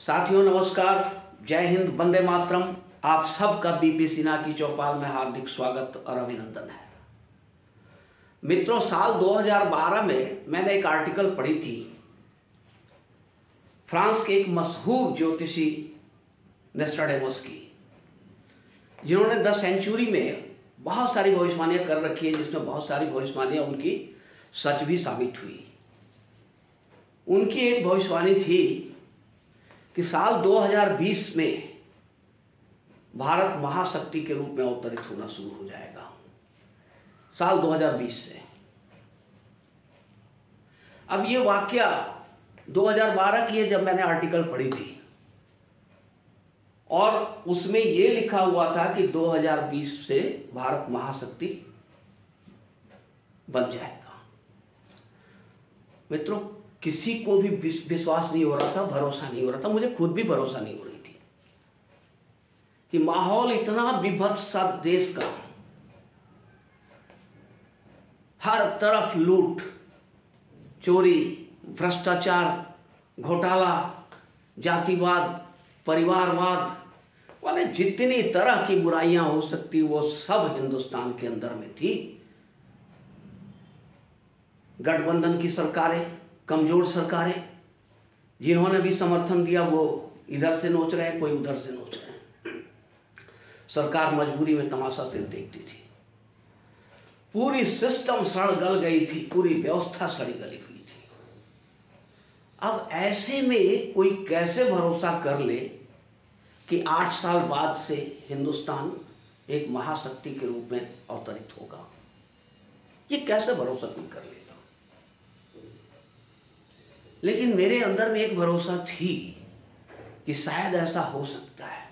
साथियों नमस्कार, जय हिंद, वंदे मातरम। आप सबका बीपी सिन्हा की चौपाल में हार्दिक स्वागत और अभिनंदन है। मित्रों, साल 2012 में मैंने एक आर्टिकल पढ़ी थी। फ्रांस के एक मशहूर ज्योतिषी नोस्ट्राडेमस की, जिन्होंने द सेंचुरी में बहुत सारी भविष्यवाणियां कर रखी है, जिसमें बहुत सारी भविष्यवाणियां उनकी सच भी साबित हुई। उनकी एक भविष्यवाणी थी कि साल 2020 में भारत महाशक्ति के रूप में अवतरित होना शुरू हो जाएगा। साल 2020 से। अब ये वाकया 2012 की है जब मैंने आर्टिकल पढ़ी थी, और उसमें ये लिखा हुआ था कि 2020 से भारत महाशक्ति बन जाएगा। मित्रों, किसी को भी विश्वास नहीं हो रहा था, भरोसा नहीं हो रहा था। मुझे खुद भी भरोसा नहीं हो रही थी कि माहौल इतना विभत्स सा देश का, हर तरफ लूट, चोरी, भ्रष्टाचार, घोटाला, जातिवाद, परिवारवाद वाले जितनी तरह की बुराइयां हो सकती वो सब हिंदुस्तान के अंदर में थी। गठबंधन की सरकारें, कमजोर सरकारें, जिन्होंने भी समर्थन दिया वो इधर से नोच रहे हैं, कोई उधर से नोच रहे हैं। सरकार मजबूरी में तमाशा सिर्फ देखती थी। पूरी सिस्टम सड़ गल गई थी, पूरी व्यवस्था सड़ी गली हुई थी। अब ऐसे में कोई कैसे भरोसा कर ले कि 8 साल बाद से हिंदुस्तान एक महाशक्ति के रूप में अवतरित होगा? ये कैसे भरोसा कोई कर लेगा? लेकिन मेरे अंदर में एक भरोसा थी कि शायद ऐसा हो सकता है।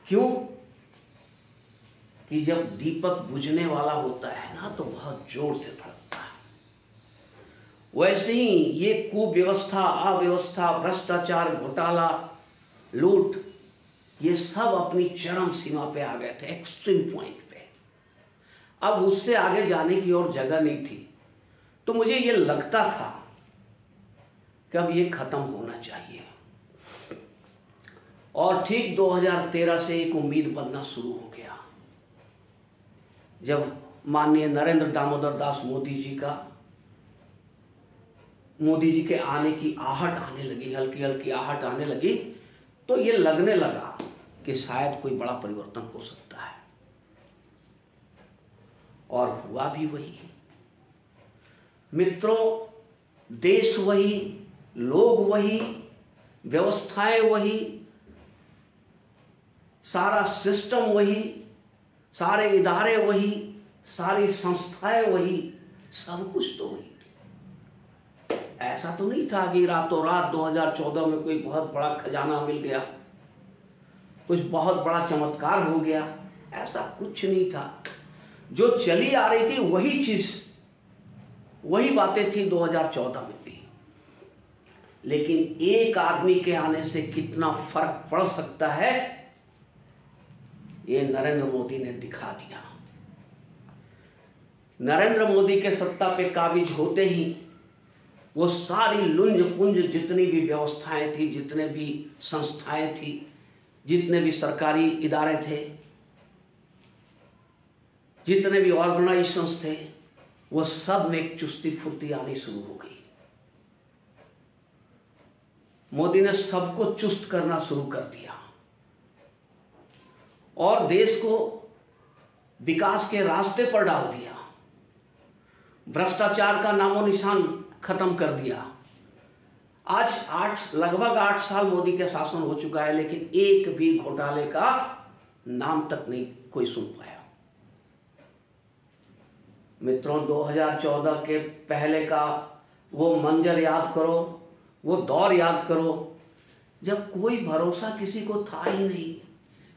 क्यों? कि जब दीपक बुझने वाला होता है ना, तो बहुत जोर से भड़कता है। वैसे ही ये कुव्यवस्था, अव्यवस्था, भ्रष्टाचार, घोटाला, लूट, ये सब अपनी चरम सीमा पे आ गए थे, एक्सट्रीम पॉइंट पे। अब उससे आगे जाने की और जगह नहीं थी। तो मुझे ये लगता था कि अब ये खत्म होना चाहिए। और ठीक 2013 से एक उम्मीद बनना शुरू हो गया, जब माननीय नरेंद्र दामोदर दास मोदी जी के आने की आहट आने लगी, हल्की हल्की आहट आने लगी, तो ये लगने लगा कि शायद कोई बड़ा परिवर्तन हो सकता है। और हुआ भी वही। मित्रों, देश वही, लोग वही, व्यवस्थाएं वही, सारा सिस्टम वही, सारे इदारे वही, सारी संस्थाएं वही, सब कुछ तो वही थी। ऐसा तो नहीं था कि रातों रात 2014 में कोई बहुत बड़ा खजाना मिल गया, कुछ बहुत बड़ा चमत्कार हो गया। ऐसा कुछ नहीं था। जो चली आ रही थी वही चीज, वही बातें थी 2014 में भी। लेकिन एक आदमी के आने से कितना फर्क पड़ सकता है, ये नरेंद्र मोदी ने दिखा दिया। नरेंद्र मोदी के सत्ता पे काबिज होते ही वो सारी लुंज पुंज, जितनी भी व्यवस्थाएं थी, जितने भी संस्थाएं थी, जितने भी सरकारी इदारे थे, जितने भी ऑर्गेनाइजेशंस थे, वो सब में एक चुस्ती फुर्ती आनी शुरू हो गई। मोदी ने सबको चुस्त करना शुरू कर दिया और देश को विकास के रास्ते पर डाल दिया। भ्रष्टाचार का नामो निशान खत्म कर दिया। आज लगभग 8 साल मोदी के शासन हो चुका है, लेकिन एक भी घोटाले का नाम तक नहीं कोई सुन पाया। मित्रों, 2014 के पहले का वो मंजर याद करो, वो दौर याद करो, जब कोई भरोसा किसी को था ही नहीं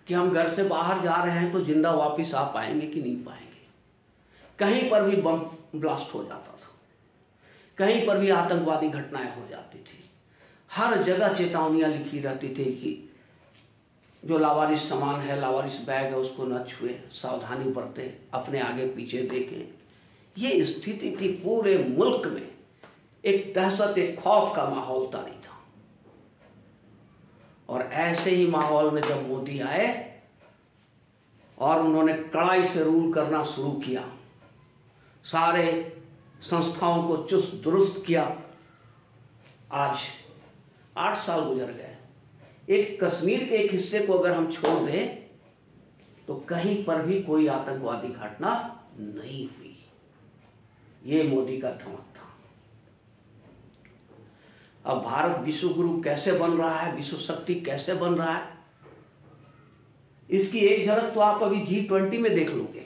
कि हम घर से बाहर जा रहे हैं तो जिंदा वापस आ पाएंगे कि नहीं पाएंगे। कहीं पर भी बम ब्लास्ट हो जाता था, कहीं पर भी आतंकवादी घटनाएं हो जाती थी। हर जगह चेतावनियां लिखी रहती थी कि जो लावारिस सामान है, लावारिस बैग है, उसको न छुए, सावधानी बरतें, अपने आगे पीछे देखें। ये स्थिति थी पूरे मुल्क में। एक दहशत, एक खौफ का माहौल तारी था। और ऐसे ही माहौल में जब मोदी आए और उन्होंने कड़ाई से रूल करना शुरू किया, सारे संस्थाओं को चुस्त दुरुस्त किया, आज 8 साल गुजर गए। एक कश्मीर के एक हिस्से को अगर हम छोड़ दें तो कहीं पर भी कोई आतंकवादी घटना नहीं हुई। ये मोदी का धमक था। अब भारत विश्व गुरु कैसे बन रहा है, विश्व शक्ति कैसे बन रहा है, इसकी एक झलक तो आप अभी G20 में देख लोगे।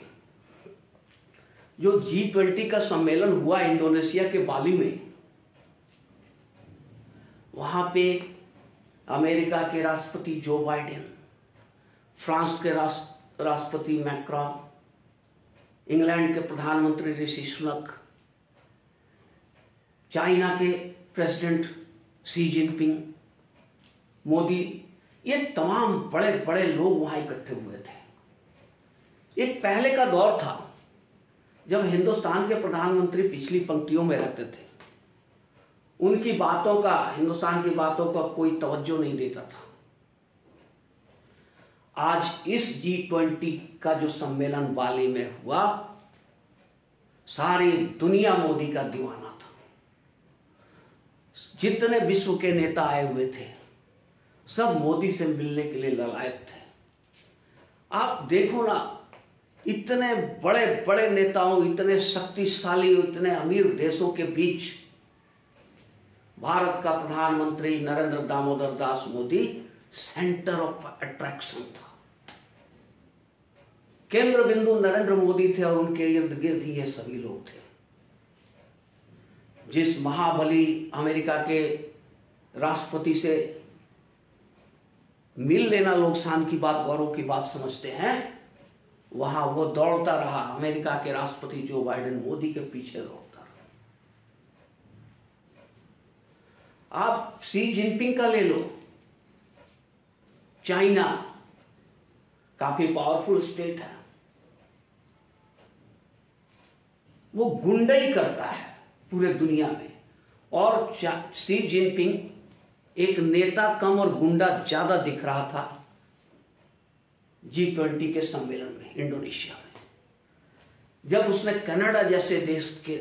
जो G20 का सम्मेलन हुआ इंडोनेशिया के बाली में, वहां पे अमेरिका के राष्ट्रपति जो बाइडेन, फ्रांस के राष्ट्रपति मैक्रोन, इंग्लैंड के प्रधानमंत्री ऋषि सुनक, चाइना के प्रेसिडेंट शी जिनपिंग, मोदी, ये तमाम बड़े बड़े लोग वहां इकट्ठे हुए थे। एक पहले का दौर था जब हिंदुस्तान के प्रधानमंत्री पिछली पंक्तियों में रहते थे, उनकी बातों का, हिंदुस्तान की बातों का कोई तवज्जो नहीं देता था। आज इस G20 का जो सम्मेलन बाली में हुआ, सारी दुनिया मोदी का दीवाना था। जितने विश्व के नेता आए हुए थे सब मोदी से मिलने के लिए ललायत थे। आप देखो ना, इतने बड़े बड़े नेताओं, इतने शक्तिशाली, इतने अमीर देशों के बीच भारत का प्रधानमंत्री Narendra Damodar Das Modi centre of attraction था। केंद्र बिंदु नरेंद्र मोदी थे और उनके इर्द गिर्द ही ये सभी लोग थे। जिस महाबली अमेरिका के राष्ट्रपति से मिल लेना लोग शान की बात, गौरव की बात समझते हैं, वहां वो दौड़ता रहा। अमेरिका के राष्ट्रपति जो बाइडेन मोदी के पीछे दौड़ता रहा। आप शी जिनपिंग का ले लो, चाइना काफी पावरफुल स्टेट है, वो गुंडाई करता है पूरे दुनिया में, और शी जिनपिंग एक नेता कम और गुंडा ज्यादा दिख रहा था G20 के सम्मेलन में इंडोनेशिया में, जब उसने कनाडा जैसे देश के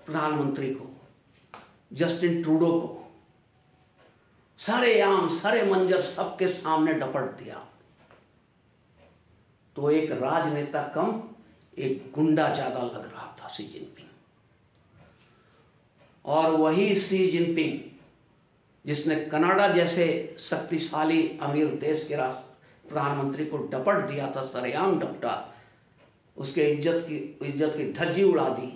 प्रधानमंत्री को, जस्टिन ट्रूडो को, सरेआम सरे मंजर सबके सामने डपट दिया, तो एक राजनेता कम एक गुंडा ज्यादा लग रहा था शी जिनपिंग। और वही शी जिनपिंग जिसने कनाडा जैसे शक्तिशाली अमीर देश के प्रधानमंत्री को डपट दिया था, सरेआम डपटा, उसके इज्जत की धज्जी उड़ा दी,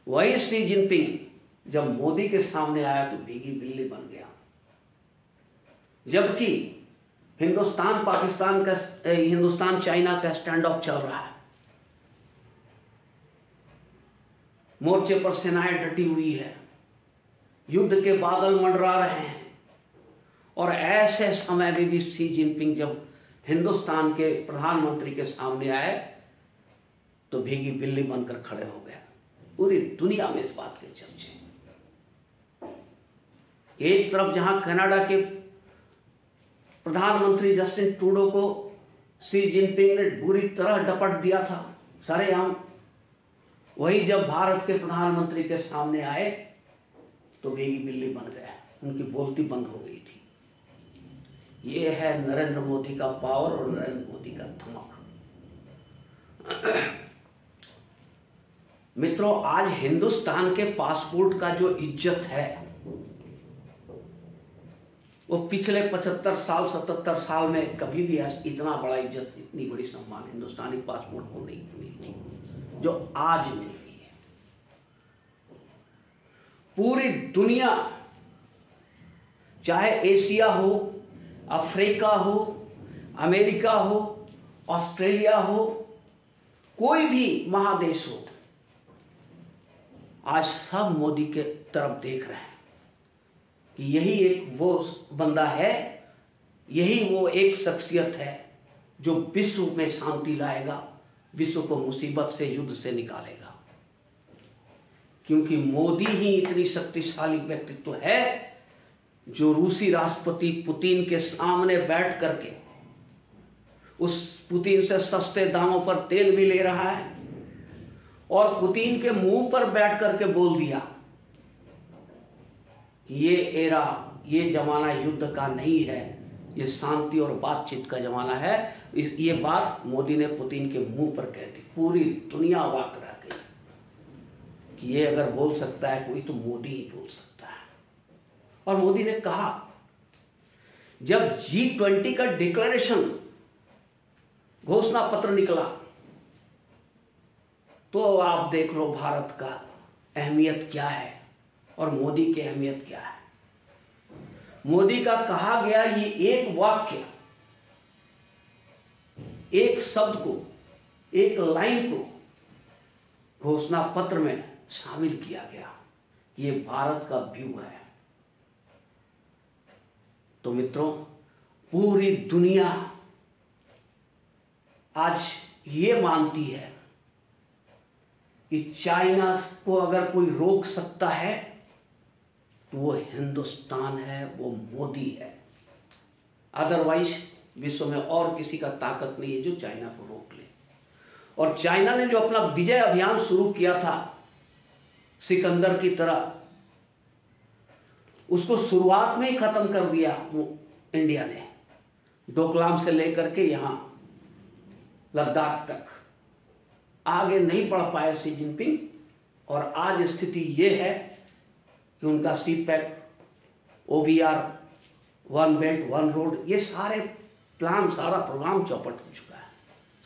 वही शी जिनपिंग जब मोदी के सामने आया तो भीगी बिल्ली बन गया। जबकि हिंदुस्तान चाइना का स्टैंड ऑफ चल रहा है, मोर्चे पर सेनाएं डटी हुई है, युद्ध के बादल मंडरा रहे हैं, और ऐसे समय में भी शी जिनपिंग जब हिंदुस्तान के प्रधानमंत्री के सामने आए तो भीगी बिल्ली बनकर खड़े हो गए। पूरी दुनिया में इस बात के चर्चे। एक तरफ जहां कनाडा के प्रधानमंत्री जस्टिन ट्रूडो को शी जिनपिंग ने बुरी तरह डपट दिया था सरेआम, वही जब भारत के प्रधानमंत्री के सामने आए तो भीगी बिल्ली बन गए, उनकी बोलती बंद हो गई थी। ये है नरेंद्र मोदी का पावर और नरेंद्र मोदी का धमक। मित्रों, आज हिंदुस्तान के पासपोर्ट का जो इज्जत है वो पिछले 75 साल 77 साल में कभी भी इतना बड़ा इज्जत, इतनी बड़ी सम्मान हिंदुस्तानी पासपोर्ट को नहीं मिली थी जो आज मिल रही है। पूरी दुनिया, चाहे एशिया हो, अफ्रीका हो, अमेरिका हो, ऑस्ट्रेलिया हो, कोई भी महादेश हो, आज सब मोदी के तरफ देख रहे हैं कि यही एक वो बंदा है, यही वो एक शख्सियत है जो विश्व में शांति लाएगा, विश्व को मुसीबत से, युद्ध से निकालेगा। क्योंकि मोदी ही इतनी शक्तिशाली व्यक्तित्व है जो रूसी राष्ट्रपति पुतिन के सामने बैठ करके उस पुतिन से सस्ते दामों पर तेल भी ले रहा है और पुतिन के मुंह पर बैठ करके बोल दिया कि ये जमाना युद्ध का नहीं है, ये शांति और बातचीत का जमाना है। ये बात मोदी ने पुतिन के मुंह पर कह दी। पूरी दुनिया अवाक रह गई कि ये अगर बोल सकता है कोई तो मोदी ही बोल सकता है। और मोदी ने कहा, जब G20 का डिक्लेरेशन घोषणा पत्र निकला तो आप देख लो भारत का अहमियत क्या है और मोदी की अहमियत क्या है। मोदी का कहा गया ये एक वाक्य, एक शब्द को, एक लाइन को घोषणा पत्र में शामिल किया गया। ये भारत का व्यू है। तो मित्रों, पूरी दुनिया आज ये मानती है कि चाइना को अगर कोई रोक सकता है तो वो हिंदुस्तान है, वो मोदी है। अदरवाइज विश्व में और किसी का ताकत नहीं है जो चाइना को रोक ले। और चाइना ने जो अपना विजय अभियान शुरू किया था सिकंदर की तरह, उसको शुरुआत में ही खत्म कर दिया इंडिया ने। डोकलाम से लेकर के यहां लद्दाख तक आगे नहीं बढ़ पाए शी जिनपिंग। और आज स्थिति यह है कि उनका CPEC, OBR, one belt one road, ये सारे प्लान, सारा प्रोग्राम चौपट हो चुका है,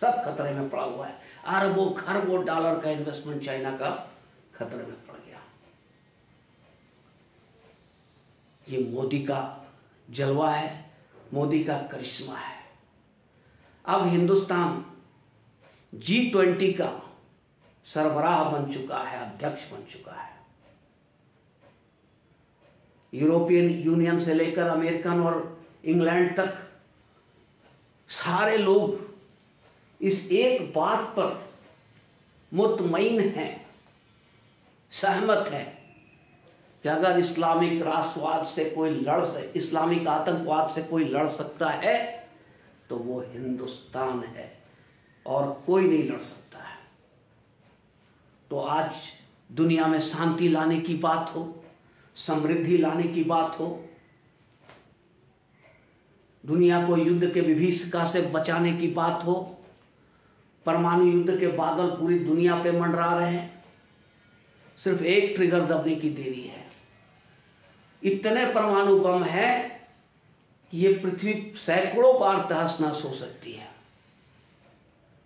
सब खतरे में पड़ा हुआ है। अरबों खरबों डॉलर का इन्वेस्टमेंट चाइना का खतरे में पड़ गया। ये मोदी का जलवा है, मोदी का करिश्मा है। अब हिंदुस्तान G20 का सरबराह बन चुका है, अध्यक्ष बन चुका है। यूरोपियन यूनियन से लेकर अमेरिकन और इंग्लैंड तक सारे लोग इस एक बात पर मुतमईन हैं, सहमत हैं कि अगर इस्लामिक राष्ट्रवाद से कोई इस्लामिक आतंकवाद से कोई लड़ सकता है तो वो हिंदुस्तान है और कोई नहीं लड़ सकता है। तो आज दुनिया में शांति लाने की बात हो, समृद्धि लाने की बात हो, दुनिया को युद्ध के विभीषिका से बचाने की बात हो, परमाणु युद्ध के बादल पूरी दुनिया पे मंडरा रहे हैं, सिर्फ एक ट्रिगर दबने की देरी है। इतने परमाणु बम है कि ये पृथ्वी सैकड़ों बार तहस नहस हो सकती है।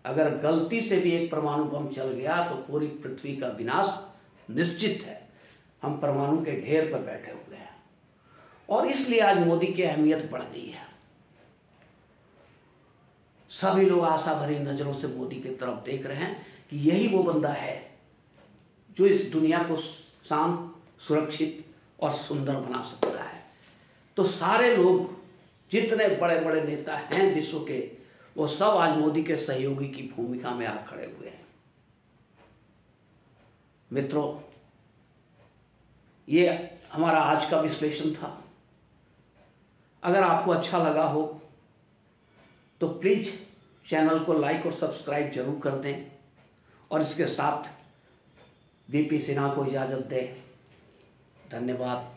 अगर गलती से भी एक परमाणु बम चल गया तो पूरी पृथ्वी का विनाश निश्चित है। हम परमाणु के ढेर पर बैठे हुए हैं और इसलिए आज मोदी की अहमियत बढ़ गई है। सभी लोग आशा भरी नजरों से मोदी की तरफ देख रहे हैं कि यही वो बंदा है जो इस दुनिया को शांत, सुरक्षित और सुंदर बना सकता है। तो सारे लोग, जितने बड़े बड़े नेता हैं विश्व के, वो सब आज मोदी के सहयोगी की भूमिका में आ खड़े हुए हैं। मित्रों, ये हमारा आज का विश्लेषण था। अगर आपको अच्छा लगा हो तो प्लीज चैनल को लाइक और सब्सक्राइब जरूर कर दें और इसके साथ VP सिन्हा को इजाजत दें। धन्यवाद।